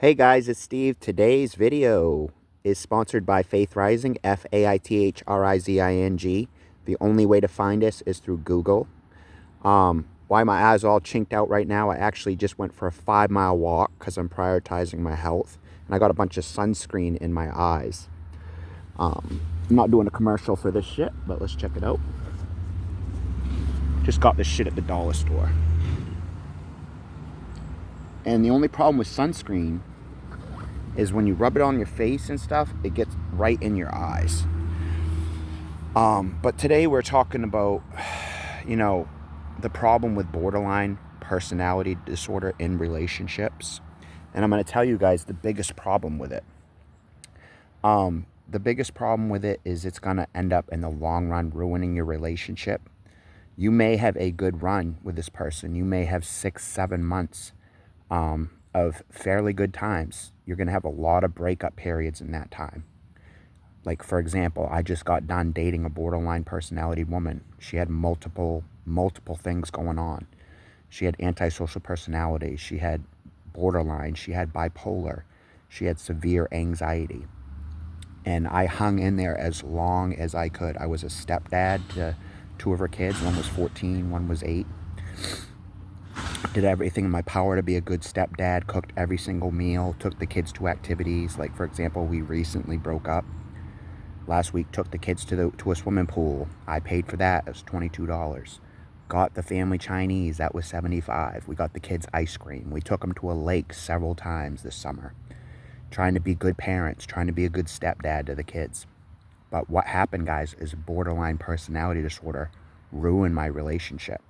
Hey guys, it's Steve. Today's video is sponsored by Faith Rising, Faithrizing. The only way to find us is through Google. Why my eyes are all chinked out right now, I actually just went for a 5-mile walk because I'm prioritizing my health. And I got a bunch of sunscreen in my eyes. I'm not doing a commercial for this shit, but let's check it out. Just got this shit at the dollar store. And the only problem with sunscreen is when you rub it on your face and stuff, it gets right in your eyes. But today we're talking about, the problem with borderline personality disorder in relationships. And I'm going to tell you guys the biggest problem with it. The biggest problem with it is it's going to end up in the long run ruining your relationship. You may have a good run with this person. You may have 6-7 months of fairly good times. You're going to have a lot of breakup periods in that time. Like, for example, I just got done dating a borderline personality woman. She had multiple things going on. She had antisocial personality. She had borderline. She had bipolar. She had severe anxiety. And I hung in there as long as I could. I was a stepdad to 2 of her kids. One was 14, one was 8. Did everything in my power to be a good stepdad, cooked every single meal, took the kids to activities. Like, for example, we recently broke up. Last week, took the kids to a swimming pool. I paid for that. It was $22. Got the family Chinese. That was $75. We got the kids ice cream. We took them to a lake several times this summer. Trying to be good parents, trying to be a good stepdad to the kids. But what happened, guys, is borderline personality disorder ruined my relationship.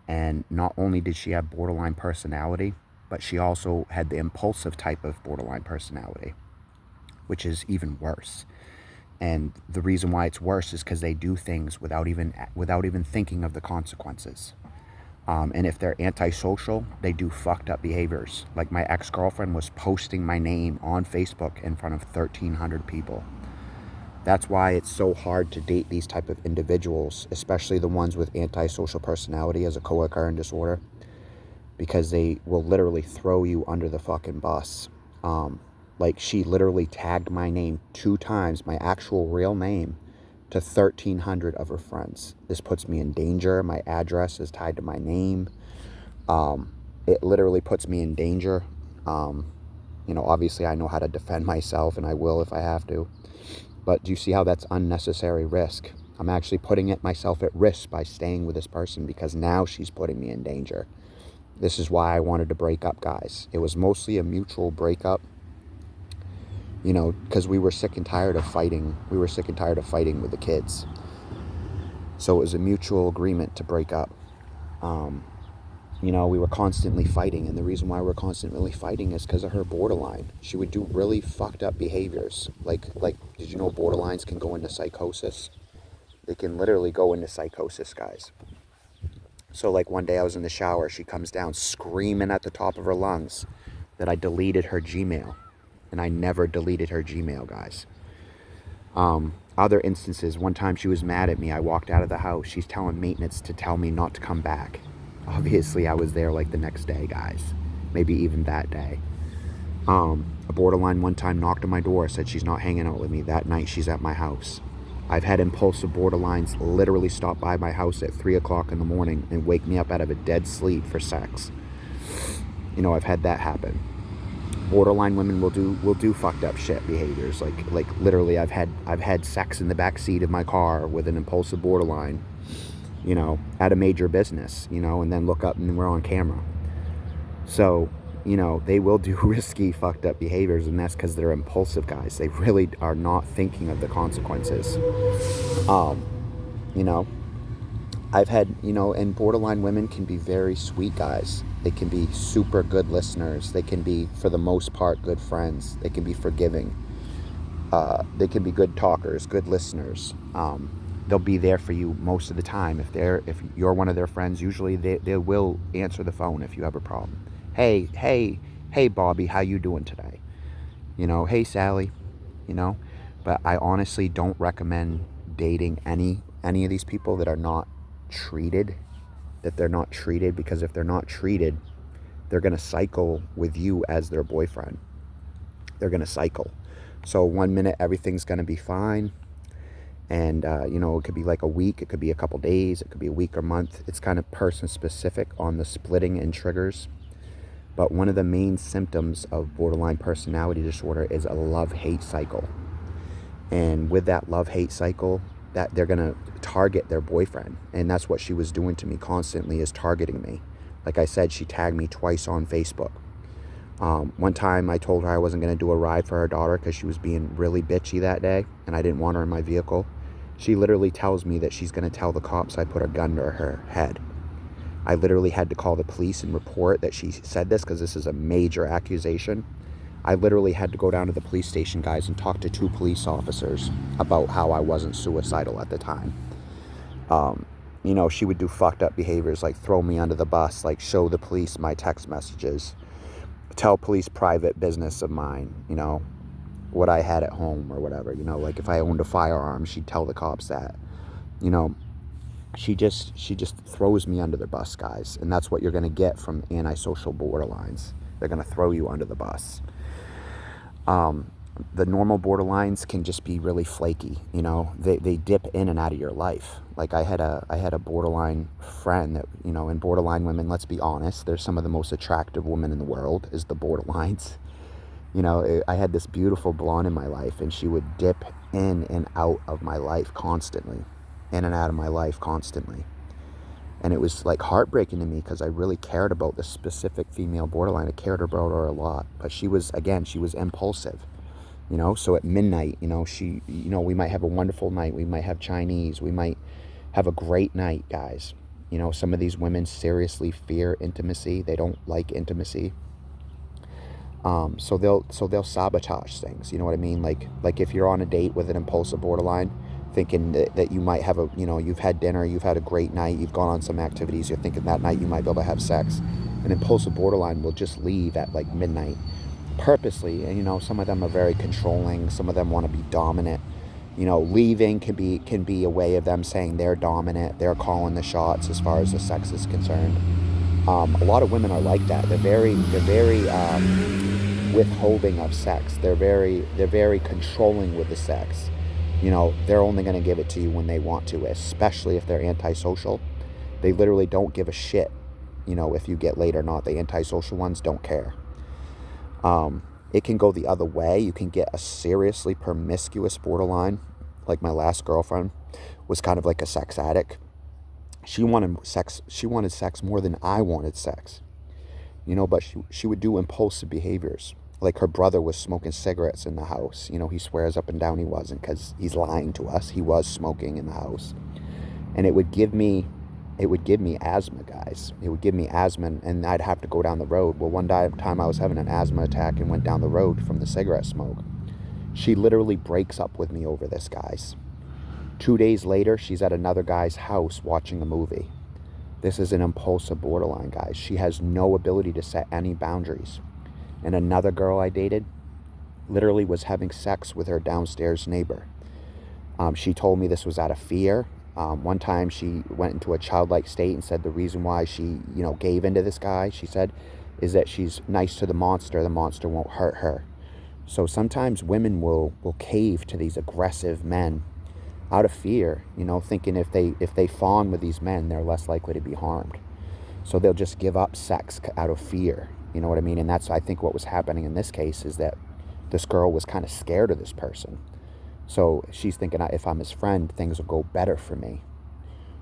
And not only did she have borderline personality, but she also had the impulsive type of borderline personality, which is even worse. And the reason why it's worse is because they do things without even thinking of the consequences. And if they're antisocial, they do fucked up behaviors. Like, my ex-girlfriend was posting my name on Facebook in front of 1,300 people. That's why it's so hard to date these type of individuals, especially the ones with antisocial personality as a co-occurring disorder, because they will literally throw you under the fucking bus. Like, she literally tagged my name 2 times, my actual real name, to 1,300 of her friends. This puts me in danger. My address is tied to my name. It literally puts me in danger. Obviously I know how to defend myself, and I will if I have to. But do you see how that's unnecessary risk? I'm actually putting myself at risk by staying with this person because now she's putting me in danger. This is why I wanted to break up, guys. It was mostly a mutual breakup. Because we were sick and tired of fighting. We were sick and tired of fighting with the kids. So it was a mutual agreement to break up. We were constantly fighting. And the reason why we're constantly fighting is because of her borderline. She would do really fucked up behaviors. Like, did you know borderlines can go into psychosis? They can literally go into psychosis, guys. So, like, one day I was in the shower. She comes down screaming at the top of her lungs that I deleted her Gmail. And I never deleted her Gmail, guys. Other instances, one time she was mad at me. I walked out of the house. She's telling maintenance to tell me not to come back. Obviously, I was there like the next day, guys. Maybe even that day. A borderline one time knocked on my door, said she's not hanging out with me. That night, she's at my house. I've had impulsive borderlines literally stop by my house at 3 o'clock in the morning and wake me up out of a dead sleep for sex. I've had that happen. Borderline women will do fucked up shit behaviors. Like literally, I've had sex in the back seat of my car with an impulsive borderline, at a major business, and then look up and we're on camera. So, they will do risky, fucked up behaviors, and that's because they're impulsive, guys. They really are not thinking of the consequences. I've had, and borderline women can be very sweet, guys. They can be super good listeners. They can be, for the most part, good friends. They can be forgiving. They can be good talkers, good listeners. They'll be there for you most of the time. If you're one of their friends, usually they will answer the phone if you have a problem. Hey, Bobby, how you doing today? Hey, Sally, But I honestly don't recommend dating any of these people that are not treated. Because if they're not treated, they're going to cycle with you as their boyfriend. they're going to cycle. So 1 minute everything's going to be fine, and you know, it could be like a week, it could be a couple days, it could be a week or month. It's kind of person specific on the splitting and triggers. But one of the main symptoms of borderline personality disorder is a love-hate cycle. And with that love-hate cycle, that they're going to target their boyfriend. And that's what she was doing to me constantly, is targeting me. Like I said, she tagged me twice on Facebook. One time I told her I wasn't going to do a ride for her daughter because she was being really bitchy that day and I didn't want her in my vehicle. She literally tells me that she's going to tell the cops I put a gun to her head. I literally had to call the police and report that she said this, because this is a major accusation. I literally had to go down to the police station, guys, and talk to 2 police officers about how I wasn't suicidal at the time. You know, she would do fucked up behaviors like throw me under the bus, like show the police my text messages, tell police private business of mine, you know, what I had at home or whatever. You know, like if I owned a firearm, she'd tell the cops that. You know, she just throws me under the bus, guys. And that's what you're going to get from antisocial borderlines. They're going to throw you under the bus. The normal borderlines can just be really flaky. You know, they dip in and out of your life. Like I had a borderline friend that, you know, and borderline women, let's be honest, they're some of the most attractive women in the world, is the borderlines. You know, I had this beautiful blonde in my life, and she would dip in and out of my life constantly. In and out of my life constantly. And it was like heartbreaking to me, because I really cared about this specific female borderline. I cared about her a lot. But she was impulsive. You know, so at midnight, you know, we might have a wonderful night. We might have Chinese. We might have a great night, guys. You know, some of these women seriously fear intimacy. They don't like intimacy. So they'll sabotage things. You know what I mean? Like if you're on a date with an impulsive borderline, thinking that you might have you've had dinner, you've had a great night, you've gone on some activities, you're thinking that night you might be able to have sex. An impulsive borderline will just leave at like midnight purposely. And, you know, some of them are very controlling. Some of them want to be dominant. You know, leaving can be a way of them saying they're dominant. They're calling the shots as far as the sex is concerned. A lot of women are like that. They're very withholding of sex. They're very controlling with the sex. You know, they're only going to give it to you when they want to, especially if they're antisocial. They literally don't give a shit, you know, if you get laid or not. The antisocial ones don't care. It can go the other way. You can get a seriously promiscuous borderline. Like my last girlfriend was kind of like a sex addict. She wanted sex more than I wanted sex. You know, but she would do impulsive behaviors. Like her brother was smoking cigarettes in the house. You know, he swears up and down he wasn't, because he's lying to us. He was smoking in the house. And it would give me asthma, guys. It would give me asthma, and I'd have to go down the road. Well, one time I was having an asthma attack and went down the road from the cigarette smoke. She literally breaks up with me over this, guys. 2 days later, she's at another guy's house watching a movie. This is an impulsive borderline, guys. She has no ability to set any boundaries. And another girl I dated literally was having sex with her downstairs neighbor. She told me this was out of fear. One time she went into a childlike state and said the reason why she, you know, gave into this guy, she said, is that she's nice to the monster won't hurt her. So sometimes women will cave to these aggressive men out of fear, you know, thinking if they fawn with these men, they're less likely to be harmed. So they'll just give up sex out of fear. You know what I mean? And that's, I think, what was happening in this case, is that this girl was kind of scared of this person. So she's thinking, if I'm his friend, things will go better for me.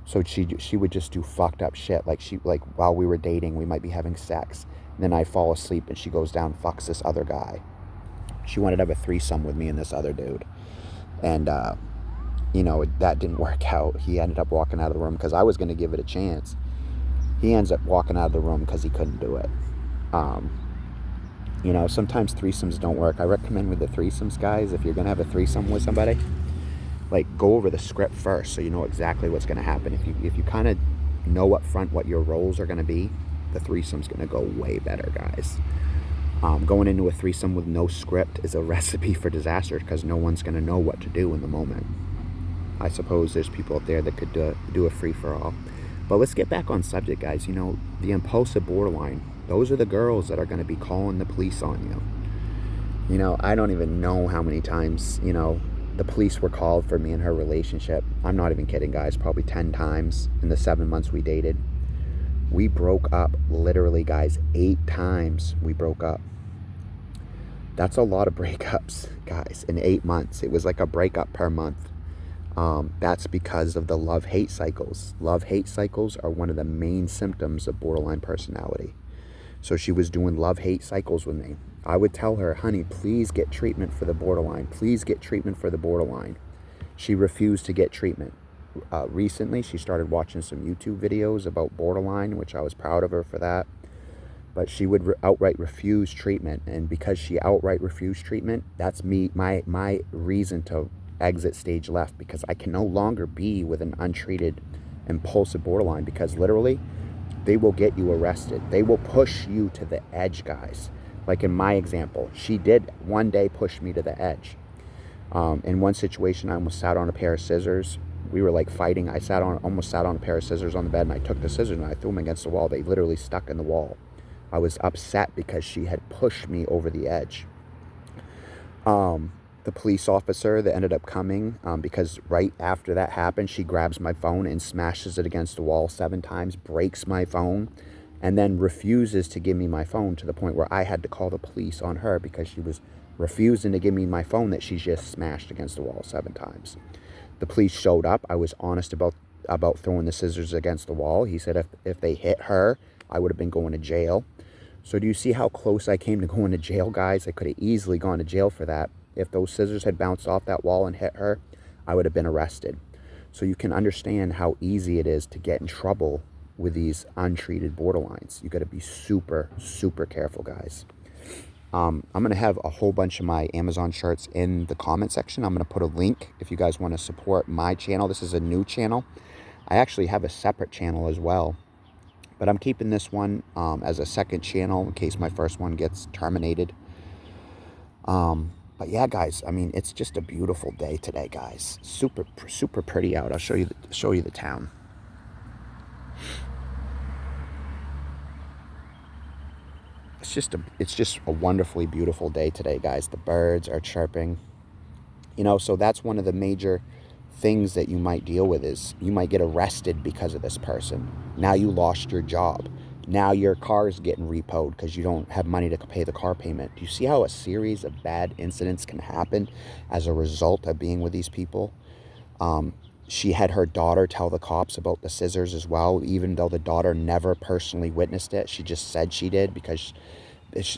So she would just do fucked up shit. Like while we were dating, we might be having sex. And then I fall asleep and she goes down and fucks this other guy. She wanted to have a threesome with me and this other dude. And, you know, that didn't work out. He ended up walking out of the room because I was going to give it a chance. He ends up walking out of the room because he couldn't do it. You know, sometimes threesomes don't work. I recommend with the threesomes, guys, if you're going to have a threesome with somebody, like, go over the script first so you know exactly what's going to happen. If you kind of know up front what your roles are going to be, the threesome's going to go way better, guys. Going into a threesome with no script is a recipe for disaster, because no one's going to know what to do in the moment. I suppose there's people out there that could do a free-for-all. But let's get back on subject, guys. You know, the impulsive borderline, those are the girls that are going to be calling the police on you. You know, I don't even know how many times, you know, the police were called for me and her relationship. I'm not even kidding, guys. Probably 10 times in the 7 months we dated. We broke up, literally, guys. 8 times we broke up. That's a lot of breakups, guys, in 8 months. It was like a breakup per month. That's because of the love-hate cycles. Love-hate cycles are one of the main symptoms of borderline personality. So she was doing love-hate cycles with me. I would tell her, honey, please get treatment for the borderline. Please get treatment for the borderline. She refused to get treatment. Recently, she started watching some YouTube videos about borderline, which I was proud of her for that. But she would outright refuse treatment. And because she outright refused treatment, that's my reason to exit stage left, because I can no longer be with an untreated impulsive borderline, because literally they will get you arrested. They will push you to the edge, guys. Like in my example, she did one day push me to the edge. In one situation, I almost sat on a pair of scissors. We were like fighting. I almost sat on a pair of scissors on the bed, and I took the scissors and I threw them against the wall. They literally stuck in the wall. I was upset because she had pushed me over the edge. The police officer that ended up coming, because right after that happened, she grabs my phone and smashes it against the wall 7 times, breaks my phone, and then refuses to give me my phone, to the point where I had to call the police on her because she was refusing to give me my phone that she just smashed against the wall 7 times. The police showed up. I was honest about throwing the scissors against the wall. He said if they hit her, I would have been going to jail. So do you see how close I came to going to jail, guys? I could have easily gone to jail for that. If those scissors had bounced off that wall and hit her, I would have been arrested. So you can understand how easy it is to get in trouble with these untreated borderlines. You got to be super, super careful, guys. I'm going to have a whole bunch of my Amazon shirts in the comment section. I'm going to put a link if you guys want to support my channel. This is a new channel. I actually have a separate channel as well, but I'm keeping this one as a second channel in case my first one gets terminated. But yeah, guys, I mean, it's just a beautiful day today, guys. Super, super pretty out. I'll show you the town. It's just a wonderfully beautiful day today, guys. The birds are chirping. You know, so that's one of the major things that you might deal with, is you might get arrested because of this person. Now you lost your job. Now your car is getting repoed because you don't have money to pay the car payment. Do you see how a series of bad incidents can happen as a result of being with these people? She had her daughter tell the cops about the scissors as well, even though the daughter never personally witnessed it. She just said she did, because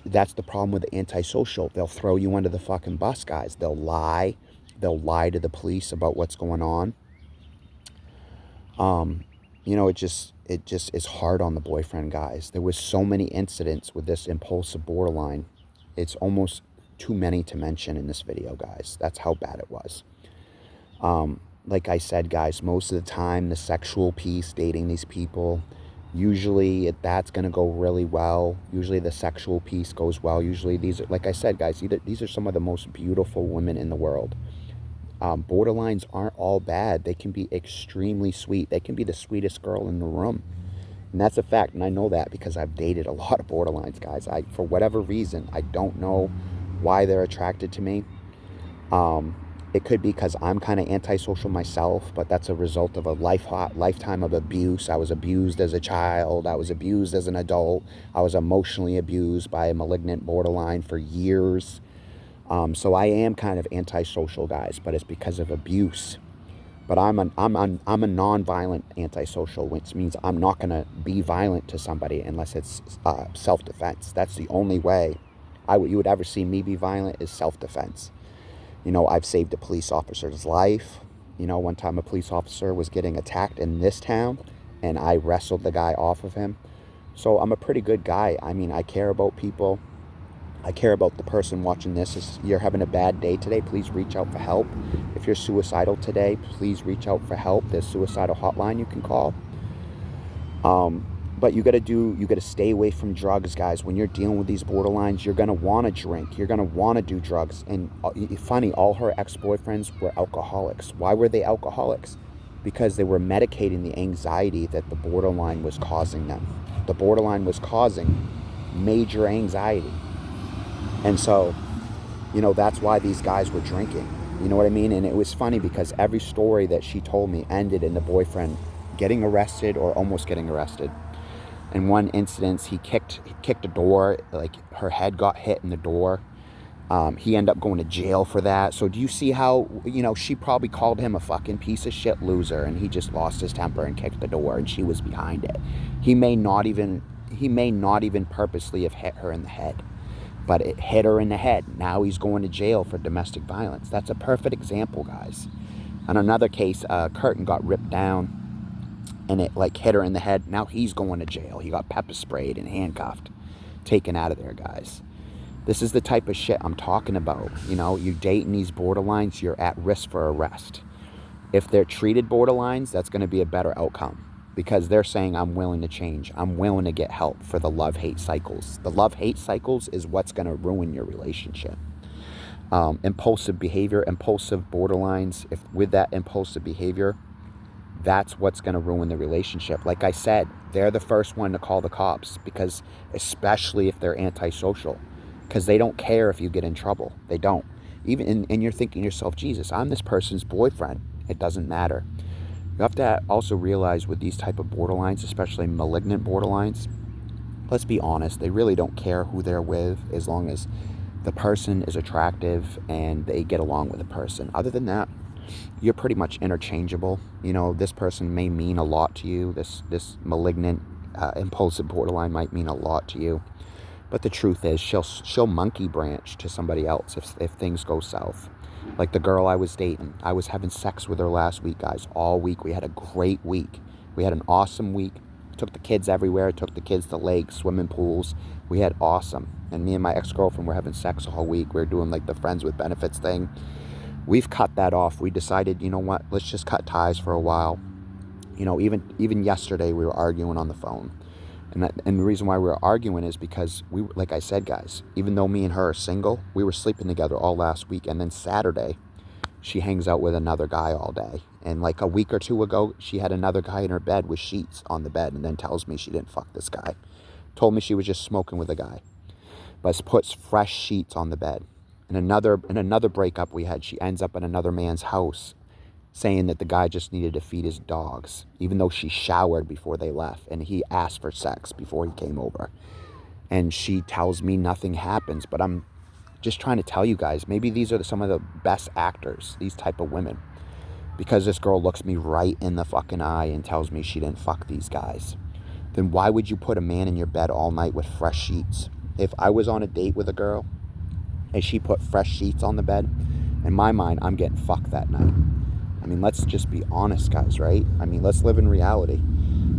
that's the problem with the antisocial. They'll throw you under the fucking bus, guys. They'll lie. They'll lie to the police about what's going on. You know, it just is hard on the boyfriend, guys. There was so many incidents with this impulsive borderline. It's almost too many to mention in this video, guys. That's how bad it was. Like I said, guys, most of the time, the sexual piece, dating these people, usually that's going to go really well. Usually the sexual piece goes well. Usually these are, like I said, guys, these are some of the most beautiful women in the world. Borderlines aren't all bad. They can be extremely sweet. They can be the sweetest girl in the room. And that's a fact, and I know that because I've dated a lot of borderlines, guys. For whatever reason, I don't know why they're attracted to me. It could be because I'm kind of antisocial myself, but that's a result of a lifetime of abuse. I was abused as a child. I was abused as an adult. I was emotionally abused by a malignant borderline for years. So I am kind of antisocial, guys, but it's because of abuse. But I'm a non-violent antisocial, which means I'm not going to be violent to somebody unless it's self-defense. That's the only way you would ever see me be violent, is self-defense. You know, I've saved a police officer's life. You know, one time a police officer was getting attacked in this town, and I wrestled the guy off of him. So I'm a pretty good guy. I mean, I care about people. I care about the person watching this. If you're having a bad day today, please reach out for help. If you're suicidal today, please reach out for help. There's a suicidal hotline you can call. But you got to stay away from drugs, guys. When you're dealing with these borderlines, you're going to want to drink. You're going to want to do drugs. And funny, all her ex-boyfriends were alcoholics. Why were they alcoholics? Because they were medicating the anxiety that the borderline was causing them. The borderline was causing major anxiety. And so That's why these guys were drinking. You know what I mean? And it was funny because every story that she told me ended in the boyfriend getting arrested or almost getting arrested. In one instance, he kicked a door, like her head got hit in the door. He ended up going to jail for that. So do you see how, she probably called him a fucking piece of shit loser, and he just lost his temper and kicked the door, and she was behind it. He may not even purposely have hit her in the head, but it hit her in the head. Now he's going to jail for domestic violence. That's a perfect example, guys. On another case, a curtain got ripped down and it like hit her in the head. Now he's going to jail. He got pepper sprayed and handcuffed, taken out of there, guys. This is the type of shit I'm talking about. You dating these borderlines, you're at risk for arrest. If they're treated borderlines, that's going to be a better outcome because they're saying, I'm willing to change. I'm willing to get help for the love-hate cycles. The love-hate cycles is what's going to ruin your relationship. Impulsive behavior, impulsive borderlines, if with that impulsive behavior, that's what's going to ruin the relationship. Like I said, they're the first one to call the cops because, especially if they're antisocial, because they don't care if you get in trouble. They don't. And you're thinking to yourself, Jesus, I'm this person's boyfriend. It doesn't matter. You have to also realize with these type of borderlines, especially malignant borderlines, let's be honest, they really don't care who they're with as long as the person is attractive and they get along with the person. Other than that, you're pretty much interchangeable. This person may mean a lot to you. This malignant, impulsive borderline might mean a lot to you. But the truth is, she'll monkey branch to somebody else if things go south. Like the girl I was dating, I was having sex with her last week, guys. All week, we had a great week. We had an awesome week. Took the kids everywhere. Took the kids to lakes, swimming pools. We had awesome. And me and my ex-girlfriend were having sex all week. We were doing like the friends with benefits thing. We've cut that off. We decided, you know what? Let's just cut ties for a while. Even yesterday we were arguing on the phone. And the reason why we were arguing is because like I said, guys, even though me and her are single, we were sleeping together all last week. And then Saturday, she hangs out with another guy all day. And like a week or two ago, she had another guy in her bed with sheets on the bed and then tells me she didn't fuck this guy. Told me she was just smoking with a guy. But puts fresh sheets on the bed. And another breakup we had, she ends up in another man's house saying that the guy just needed to feed his dogs, even though she showered before they left and he asked for sex before he came over. And she tells me nothing happens, but I'm just trying to tell you guys, maybe these are some of the best actors, these type of women, because this girl looks me right in the fucking eye and tells me she didn't fuck these guys. Then why would you put a man in your bed all night with fresh sheets? If I was on a date with a girl and she put fresh sheets on the bed, in my mind, I'm getting fucked that night. I mean, let's just be honest, guys, right? I mean, let's live in reality.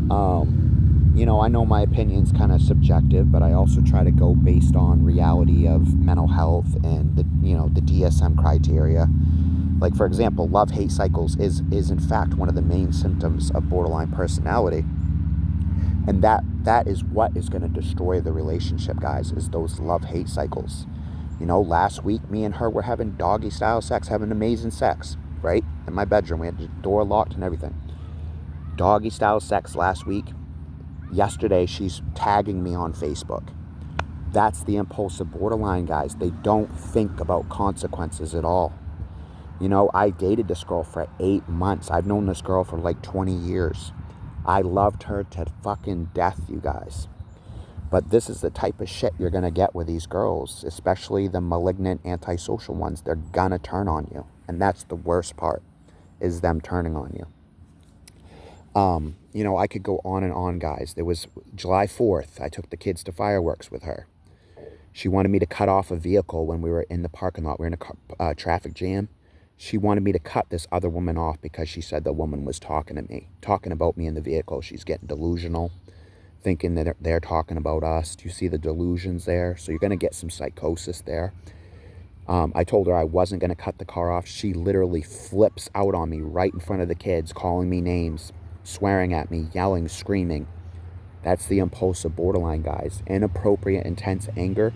I know my opinion's kind of subjective, but I also try to go based on reality of mental health and the DSM criteria. Like, for example, love-hate cycles is in fact one of the main symptoms of borderline personality. And that is what is going to destroy the relationship, guys, is those love-hate cycles. Last week, me and her were having doggy-style sex, having amazing sex, right? In my bedroom. We had the door locked and everything. Doggy-style sex last week. Yesterday, she's tagging me on Facebook. That's the impulsive borderline, guys. They don't think about consequences at all. I dated this girl for 8 months. I've known this girl for like 20 years. I loved her to fucking death, you guys. But this is the type of shit you're going to get with these girls, especially the malignant antisocial ones. They're going to turn on you. And that's the worst part, is them turning on you. I could go on and on, guys. There was July 4th. I took the kids to fireworks with her. She wanted me to cut off a vehicle when we were in the parking lot. We were in a traffic jam. She wanted me to cut this other woman off because she said the woman was talking about me in the vehicle. She's getting delusional, thinking that they're talking about us. Do you see the delusions there? So you're going to get some psychosis there. I told her I wasn't going to cut the car off. She literally flips out on me right in front of the kids, calling me names, swearing at me, yelling, screaming. That's the impulsive borderline, guys. Inappropriate, intense anger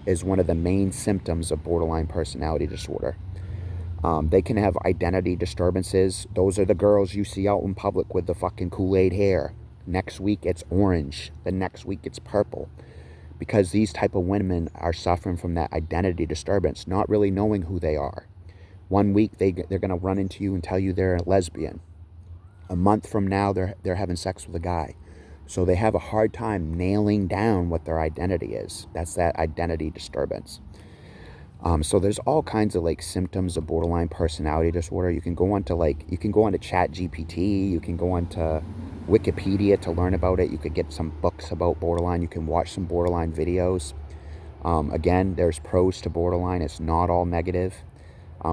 is one of the main symptoms of borderline personality disorder. They can have identity disturbances. Those are the girls you see out in public with the fucking Kool-Aid hair. Next week, it's orange. The next week, it's purple. because these type of women are suffering from that identity disturbance, not really knowing who they are. One week they're going to run into you and tell you they're a lesbian. A month from now they're having sex with a guy. So they have a hard time nailing down what their identity is. That's that identity disturbance. So there's all kinds of like symptoms of borderline personality disorder. You can go onto Chat GPT, you can go onto Wikipedia to learn about it. You could get some books about borderline. You can watch some borderline videos. Again, there's pros to borderline. It's not all negative.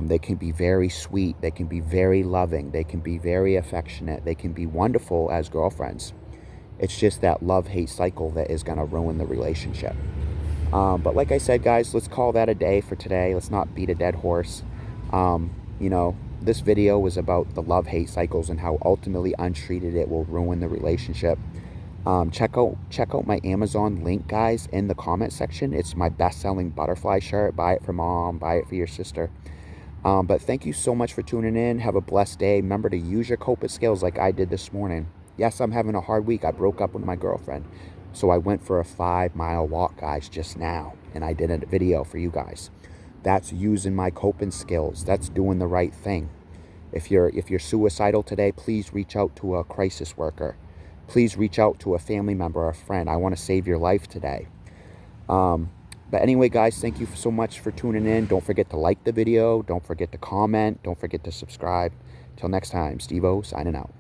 They can be very sweet. They can be very loving. They can be very affectionate. They can be wonderful as girlfriends. It's just that love-hate cycle that is going to ruin the relationship. But like I said, guys, let's call that a day for today. Let's not beat a dead horse. This video was about the love-hate cycles and how ultimately untreated it will ruin the relationship. Check out my Amazon link, guys, in the comment section. It's my best-selling butterfly shirt. Buy it for mom. Buy it for your sister. But thank you so much for tuning in. Have a blessed day. Remember to use your coping skills like I did this morning. Yes, I'm having a hard week. I broke up with my girlfriend. So I went for a 5-mile walk, guys, just now. And I did a video for you guys. That's using my coping skills. That's doing the right thing. If you're suicidal today, please reach out to a crisis worker. Please reach out to a family member or a friend. I want to save your life today. But anyway, guys, thank you so much for tuning in. Don't forget to like the video. Don't forget to comment. Don't forget to subscribe. Till next time, Steve-O signing out.